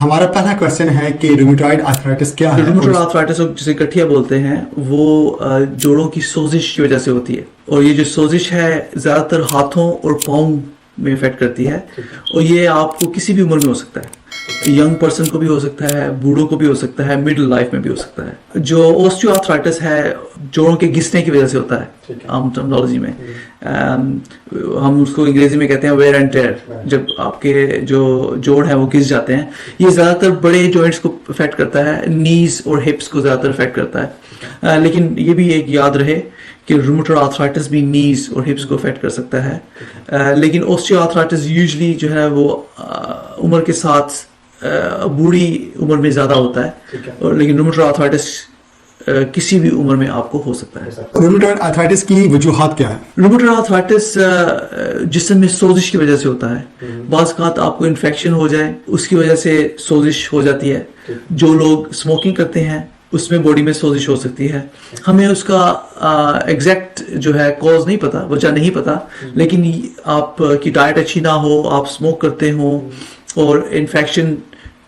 हमारा पहला क्वेश्चन है कि रूमेटॉइड आर्थराइटिस क्या है? रूमेटॉइड आर्थराइटिस जिसे गठिया बोलते हैं वो जोड़ों की सोजिश की वजह से होती है, और ये जो सोजिश है ज्यादातर हाथों और पाँव में इफेक्ट करती है, और ये आपको किसी भी उम्र में हो सकता है। यंग पर्सन को भी हो सकता है, बूढ़ों को भी हो सकता है, मिडिल लाइफ में भी हो सकता है। जो ऑस्टियोआर्थराइटिस है जोड़ों के घिसने की वजह से होता है आम टर्मिनोलॉजी में। हम उसको अंग्रेजी में कहते हैं वेयर एंड टेयर। जब आपके जो जोड़ है वो घिस जाते हैं, ये ज्यादातर बड़े जॉइंट्स को इफेक्ट करता है, नीज और हिप्स को ज्यादातर इफेक्ट करता है। लेकिन ये भी एक याद रहे कि रूमेटॉइड आर्थराइटिस भी नीज और हिप्स को इफेक्ट कर सकता है। लेकिन ऑस्टियोआर्थराइटिस यूजुअली जो है वो उम्र के साथ बूढ़ी उम्र में ज्यादा होता है, और लेकिन रूमेटॉइड आर्थराइटिस किसी भी उम्र में आपको हो सकता है। रूमेटॉइड आर्थराइटिस की वजूहात क्या है? रूमेटॉइड आर्थराइटिस जिस्म में सोजिश की वजह से होता है। बाज़ औक़ात आपको इन्फेक्शन हो जाए, उसकी वजह से सोजिश हो जाती है। जो लोग स्मोकिंग करते हैं उसमें बॉडी में सोजिश हो सकती है। हमें उसका एग्जैक्ट जो है कॉज नहीं पता, वजह नहीं पता, लेकिन आपकी डाइट अच्छी ना हो, आप स्मोक करते हो, और इन्फेक्शन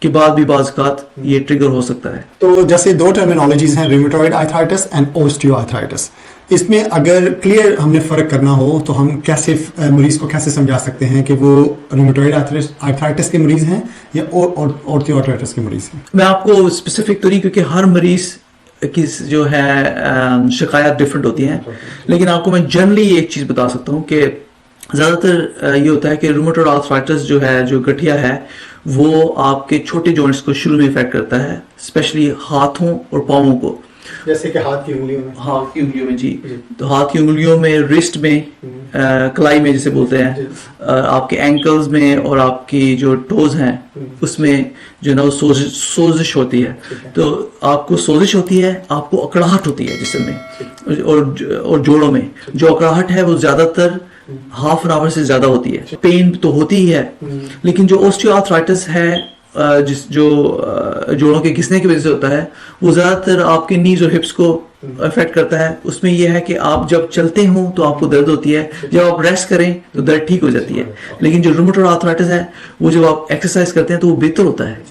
के बाद भी बाज़ औक़ात ये ट्रिगर हो सकता है। तो जैसे दो टर्मिनोलॉजीज हैं, रूमेटॉइड आर्थराइटिस एंड ऑस्टियोआर्थराइटिस। इसमें अगर क्लियर हमने फर्क करना हो तो हम कैसे मरीज को कैसे समझा सकते हैं कि वो रूमेटॉइड आर्थराइटिस के मरीज हैं या ऑस्टियोआर्थराइटिस के मरीज हैं? मैं आपको स्पेसिफिक तो नहीं, क्योंकि हर मरीज की जो है शिकायत डिफरेंट होती हैं, लेकिन आपको मैं जनरली एक चीज बता सकता हूँ कि ज्यादातर ये होता है कि रूमेटॉइड आर्थराइटिस जो है, जो गठिया है, वो आपके छोटे जॉइंट्स को शुरू में इफेक्ट करता है, स्पेशली हाथों और पाँवों को। जैसे कि हाथ की उंगलियों में। हाथ की उंगलियों में जी। तो हाथ की उंगलियों में, रिस्ट में, कलाई में जिसे बोलते हैं, आपके एंकल्स में, और आपकी जो टोज हैं उसमें जो ना सोजिश होती है। तो आपको सोजिश होती है, आपको अकड़ाहट होती है जिस्म में और जोड़ों में। जो अकड़ाहट है वो ज्यादातर हाफ एन आवर से ज्यादा होती है। पेन तो होती ही है, लेकिन जो ऑस्टियोआर्थराइटिस है जो जोड़ों के घिसने की वजह से होता है, वो ज्यादातर आपके नीज और हिप्स को इफेक्ट करता है। उसमें यह है कि आप जब चलते हो तो आपको दर्द होती है, जब आप रेस्ट करें तो दर्द ठीक हो जाती है। लेकिन जो रूमेटॉइड आर्थराइटिस है वो जब आप एक्सरसाइज करते हैं तो वो बेहतर होता है,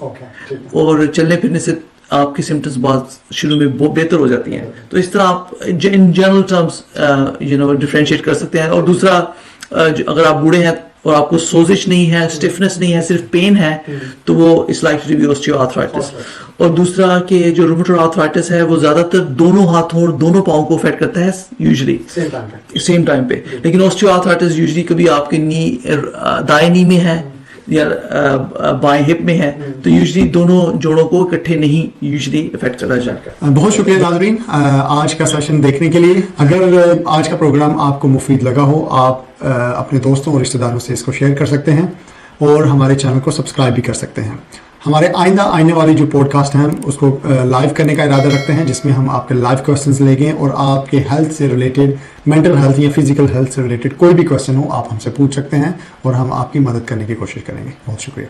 और चलने फिरने से आपकी सिम्टम्स बहुत शुरू में बहुत बेहतर हो जाती हैं। तो इस तरह आप इन जनरल टर्म्स डिफरेंशिएट कर सकते हैं। और दूसरा, अगर आप बूढ़े हैं और आपको सोजिश नहीं है, स्टिफनेस नहीं है, सिर्फ पेन है, तो वो is likely to be osteoarthritis. और दूसरा कि जो रूमेटॉइड आर्थराइटिस है वो ज्यादातर दोनों हाथों और दोनों पाँव को इफेक्ट करता है यूजुअली सेम टाइम पे। लेकिन ऑस्टियोआर्थराइटिस यूजुअली कभी आपके नी दाएं नी में है या बाएं हिप में है, तो यूजुअली दोनों जोड़ों को इकट्ठे नहीं यूजुअली इफेक्ट करा जाता। बहुत शुक्रिया नाज़रीन आज का सेशन देखने के लिए। अगर आज का प्रोग्राम आपको मुफीद लगा हो, आप अपने दोस्तों और रिश्तेदारों से इसको शेयर कर सकते हैं, और हमारे चैनल को सब्सक्राइब भी कर सकते हैं। हमारे आइंदा आने वाली जो पॉडकास्ट हैं उसको लाइव करने का इरादा रखते हैं, जिसमें हम आपके लाइव क्वेश्चंस लेंगे, और आपके हेल्थ से रिलेटेड, मेंटल हेल्थ या फिजिकल हेल्थ से रिलेटेड कोई भी क्वेश्चन हो आप हमसे पूछ सकते हैं, और हम आपकी मदद करने की कोशिश करेंगे। बहुत शुक्रिया।